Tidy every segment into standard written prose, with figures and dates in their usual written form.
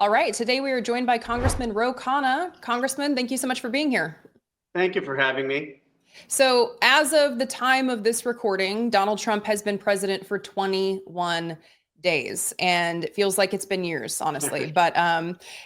All right, today we are joined by Congressman Khanna. Congressman, thank you so much for being here. Thank you for having me. So as of the time of this recording, Donald Trump has been president for 21 days, and it feels like it's been years, honestly. But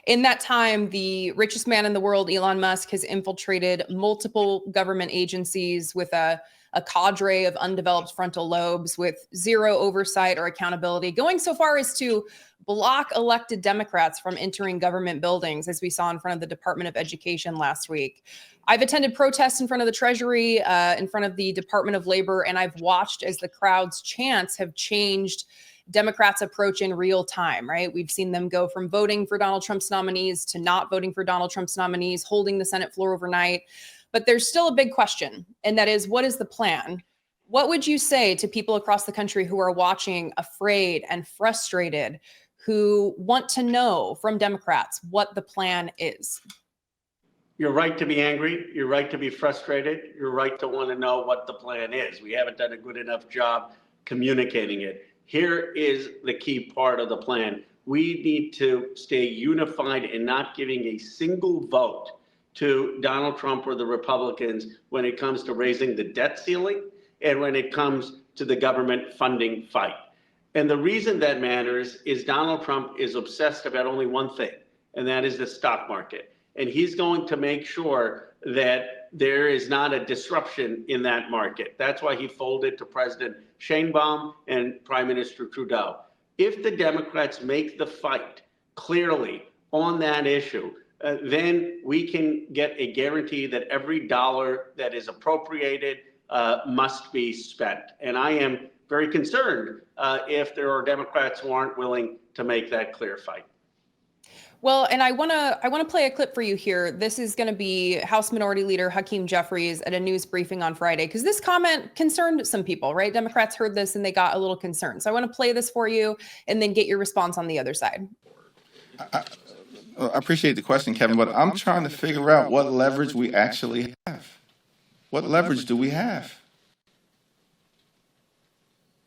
in that time, the richest man in the world, Elon Musk, has infiltrated multiple government agencies with a cadre of undeveloped frontal lobes with zero oversight or accountability, going so far as to block elected Democrats from entering government buildings, as we saw in front of the Department of Education last week. I've attended protests in front of the Treasury, in front of the Department of Labor, and I've watched as the crowd's chants have changed Democrats' approach in real time, right? We've seen them go from voting for Donald Trump's nominees to not voting for Donald Trump's nominees, holding the Senate floor overnight. But there's still a big question, and that is, what is the plan? What would you say to people across the country who are watching, afraid and frustrated, who want to know from Democrats what the plan is? You're right to be angry. You're right to be frustrated. You're right to want to know what the plan is. We haven't done a good enough job communicating it. Here is the key part of the plan. We need to stay unified in not giving a single vote to Donald Trump or the Republicans when it comes to raising the debt ceiling and when it comes to the government funding fight. And the reason that matters is Donald Trump is obsessed about only one thing, and that is the stock market. And he's going to make sure that there is not a disruption in that market. That's why he folded to President Sheinbaum and Prime Minister Trudeau. If the Democrats make the fight clearly on that issue, then we can get a guarantee that every dollar that is appropriated must be spent. And I am very concerned if there are Democrats who aren't willing to make that clear fight. Well, and I want to play a clip for you here. This is going to be House Minority Leader Hakeem Jeffries at a news briefing on Friday, because this comment concerned some people, right? Democrats heard this and they got a little concerned. So I want to play this for you and then get your response on the other side. I appreciate the question, Kevin, but I'm trying to figure out what leverage we actually have. What leverage do we have?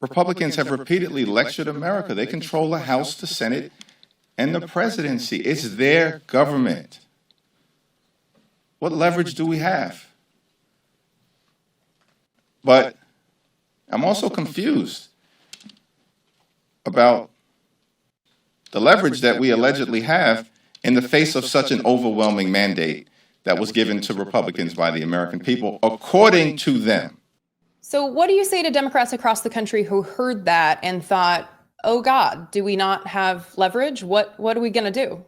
Republicans have repeatedly lectured America. They control the House, the Senate, and the presidency. It's their government. What leverage do we have? But I'm also confused about the leverage that we allegedly have in the face of such an overwhelming mandate that was given to Republicans by the American people, according to them. So what do you say to Democrats across the country who heard that and thought, oh God, do we not have leverage? What are we going to do?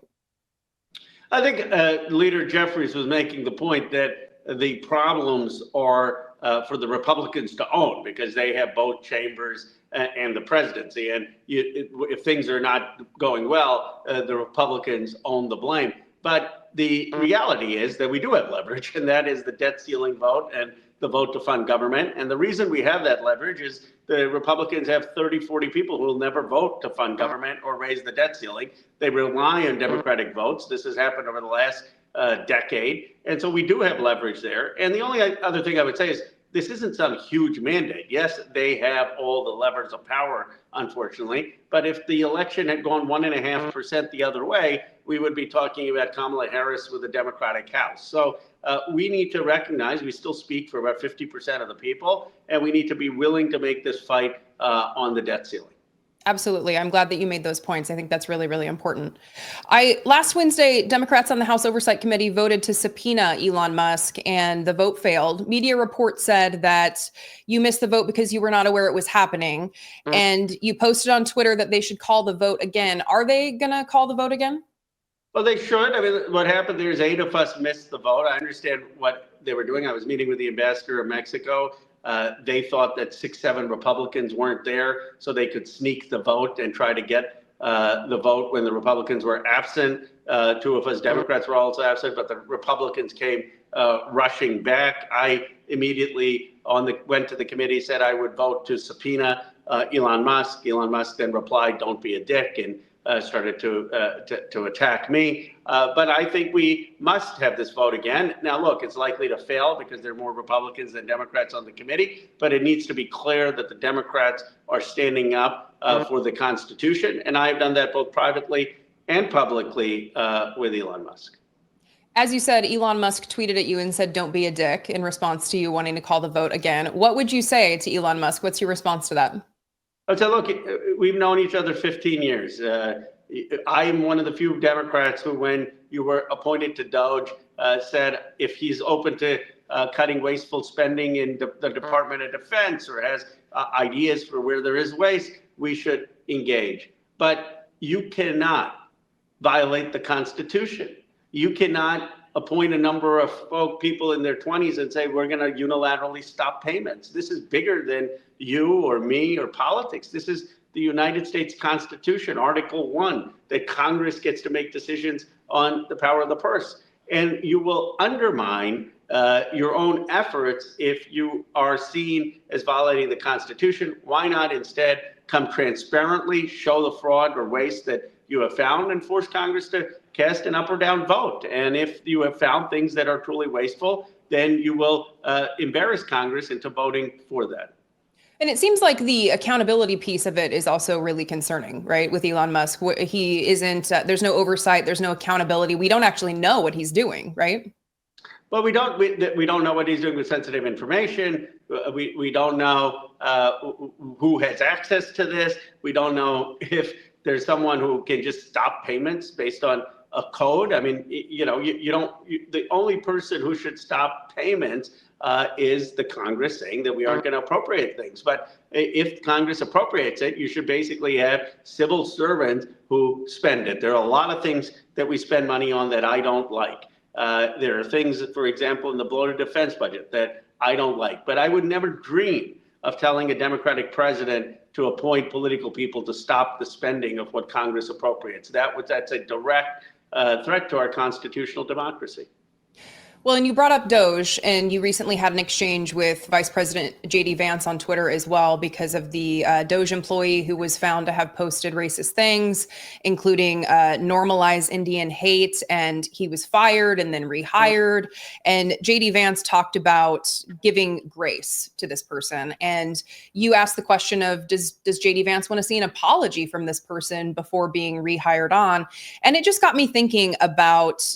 I think Leader Jeffries was making the point that the problems are for the Republicans to own, because they have both chambers and the presidency. And if things are not going well, the Republicans own the blame. But the reality is that we do have leverage, and that is the debt ceiling vote and the vote to fund government. And the reason we have that leverage is the Republicans have 30, 40 people who will never vote to fund government or raise the debt ceiling. They rely on Democratic votes. This has happened over the last decade. And so we do have leverage there. And the only other thing I would say is this isn't some huge mandate. Yes, they have all the levers of power, unfortunately. But if the election had gone 1.5% the other way, we would be talking about Kamala Harris with the Democratic House. So we need to recognize we still speak for about 50% of the people, and we need to be willing to make this fight on the debt ceiling. Absolutely. I'm glad that you made those points. I think that's really, really important. Last Wednesday, Democrats on the House Oversight Committee voted to subpoena Elon Musk, and the vote failed. Media reports said that you missed the vote because you were not aware it was happening. And you posted on Twitter that they should call the vote again. Are they going to call the vote again? Well, they should. I mean, what happened there is 8 of us missed the vote. I understand what they were doing. I was meeting with the ambassador of Mexico. They thought that 6, 7 Republicans weren't there, so they could sneak the vote and try to get the vote when the Republicans were absent. 2 of us Democrats were also absent, but the Republicans came rushing back. I immediately went to the committee, said I would vote to subpoena Elon Musk. Elon Musk then replied, "Don't be a dick," and started to attack me. But I think we must have this vote again. Now, look, it's likely to fail because there are more Republicans than Democrats on the committee, but it needs to be clear that the Democrats are standing up for the Constitution. And I have done that both privately and publicly with Elon Musk. As you said, Elon Musk tweeted at you and said, "Don't be a dick," in response to you wanting to call the vote again. What would you say to Elon Musk? What's your response to that? I'd say, look, we've known each other 15 years. I am one of the few Democrats who, when you were appointed to DOGE, said if he's open to cutting wasteful spending in the Department of Defense or has ideas for where there is waste, we should engage. But you cannot violate the Constitution. You cannot appoint a number of people in their 20s and say, we're going to unilaterally stop payments. This is bigger than you or me or politics. This is the United States Constitution, Article 1, that Congress gets to make decisions on the power of the purse. And you will undermine your own efforts if you are seen as violating the Constitution. Why not instead come transparently, show the fraud or waste that you have found, and force Congress to cast an up or down vote? And if you have found things that are truly wasteful, then you will embarrass Congress into voting for that. And it seems like the accountability piece of it is also really concerning, right? With Elon Musk, he isn't, there's no oversight, there's no accountability. We don't actually know what he's doing, right? Well, we don't know what he's doing with sensitive information. We don't know who has access to this. We don't know if there's someone who can just stop payments based on a code. I mean, the only person who should stop payments is the Congress saying that we aren't going to appropriate things. But if Congress appropriates it, you should basically have civil servants who spend it. There are a lot of things that we spend money on that I don't like. There are things, for example, in the bloated defense budget that I don't like. But I would never dream of telling a Democratic president to appoint political people to stop the spending of what Congress appropriates. That's a direct threat to our constitutional democracy. Well, and you brought up DOGE, and you recently had an exchange with Vice President J.D. Vance on Twitter as well, because of the DOGE employee who was found to have posted racist things, including normalize Indian hate, and he was fired and then rehired. And J.D. Vance talked about giving grace to this person. And you asked the question of, does J.D. Vance want to see an apology from this person before being rehired on? And it just got me thinking about,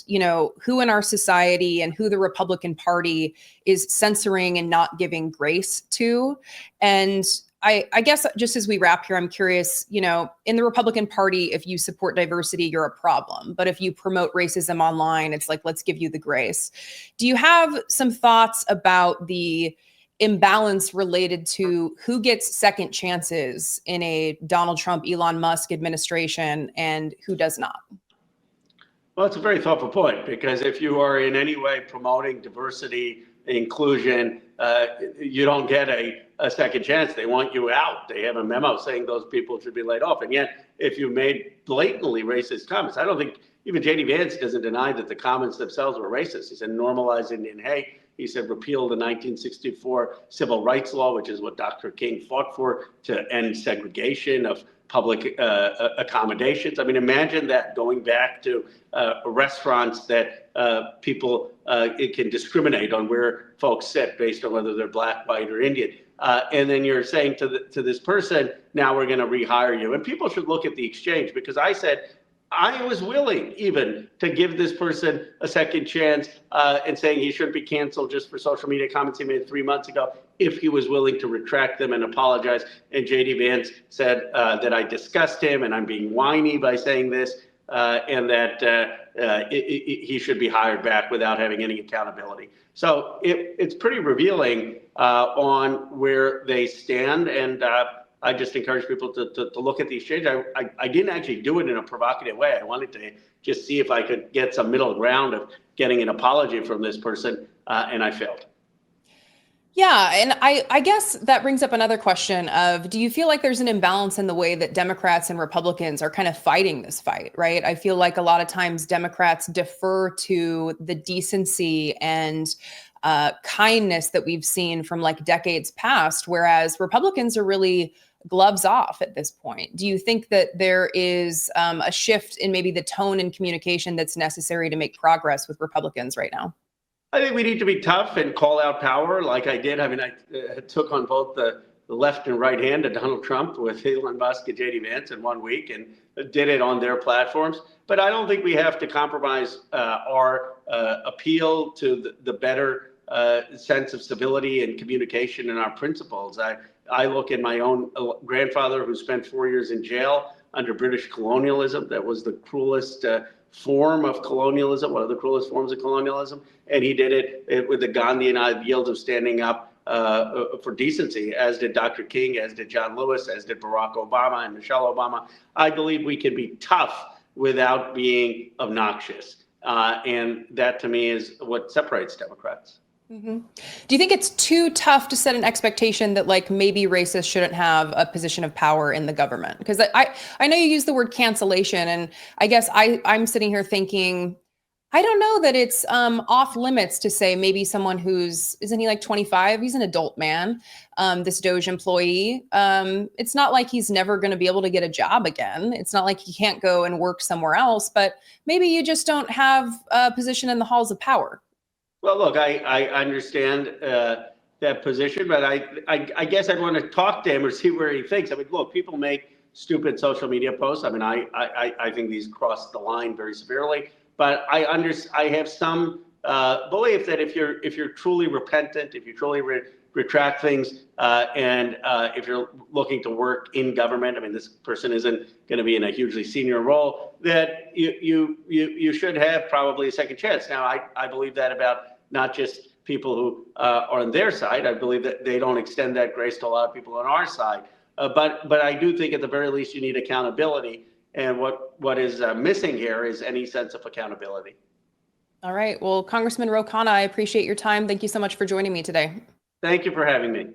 who in our society and who the Republican Party is censoring and not giving grace to. And I guess just as we wrap here, I'm curious, in the Republican Party, if you support diversity, you're a problem. But if you promote racism online, it's like, let's give you the grace. Do you have some thoughts about the imbalance related to who gets second chances in a Donald Trump, Elon Musk administration and who does not? Well, it's a very thoughtful point, because if you are in any way promoting diversity, inclusion, you don't get a second chance. They want you out. They have a memo saying those people should be laid off. And yet, if you made blatantly racist comments, I don't think even J.D. Vance doesn't deny that the comments themselves were racist. He said normalize Indian hate. He said repeal the 1964 Civil Rights Law, which is what Dr. King fought for, to end segregation of public accommodations. I mean, imagine that, going back to restaurants that people it can discriminate on where folks sit based on whether they're black, white, or Indian. And then you're saying to this person, now we're going to rehire you. And people should look at the exchange, because I said, I was willing even to give this person a second chance and saying he shouldn't be canceled just for social media comments he made 3 months ago, if he was willing to retract them and apologize. And J.D. Vance said that I discussed him and I'm being whiny by saying this, and that he should be hired back without having any accountability. So it's pretty revealing on where they stand. And I just encourage people to look at the exchange. I didn't actually do it in a provocative way. I wanted to just see if I could get some middle ground of getting an apology from this person, and I failed. Yeah, and I guess that brings up another question of, do you feel like there's an imbalance in the way that Democrats and Republicans are kind of fighting this fight, right? I feel like a lot of times Democrats defer to the decency and kindness that we've seen from like decades past, whereas Republicans are really gloves off at this point. Do you think that there is a shift in maybe the tone and communication that's necessary to make progress with Republicans right now? I think we need to be tough and call out power like I did. I mean, I took on both the left and right hand of Donald Trump with Elon Musk and J.D. Vance in 1 week, and did it on their platforms. But I don't think we have to compromise our appeal to the better sense of civility and communication and our principles. I look at my own grandfather who spent 4 years in jail under British colonialism. That was the cruelest form of colonialism, one of the cruelest forms of colonialism. And he did it with the Gandhian ideals of standing up for decency, as did Dr. King, as did John Lewis, as did Barack Obama and Michelle Obama. I believe we can be tough without being obnoxious. And that to me is what separates Democrats. Mm-hmm. Do you think it's too tough to set an expectation that like maybe racists shouldn't have a position of power in the government? Because I know you use the word cancellation, and I guess I'm sitting here thinking, I don't know that it's off limits to say maybe someone isn't he like 25? He's an adult man, this DOGE employee. It's not like he's never going to be able to get a job again. It's not like he can't go and work somewhere else, but maybe you just don't have a position in the halls of power. Well, look, I understand that position, but I guess I'd want to talk to him or see where he thinks. I mean, look, people make stupid social media posts. I mean, I think these cross the line very severely. But I have some belief that if you're truly repentant, if you truly retract things, and if you're looking to work in government, I mean, this person isn't going to be in a hugely senior role, that you should have probably a second chance. Now, I believe that about not just people who are on their side. I believe that they don't extend that grace to a lot of people on our side. But I do think at the very least you need accountability. And what is missing here is any sense of accountability. All right. Well, Congressman Khanna, I appreciate your time. Thank you so much for joining me today. Thank you for having me.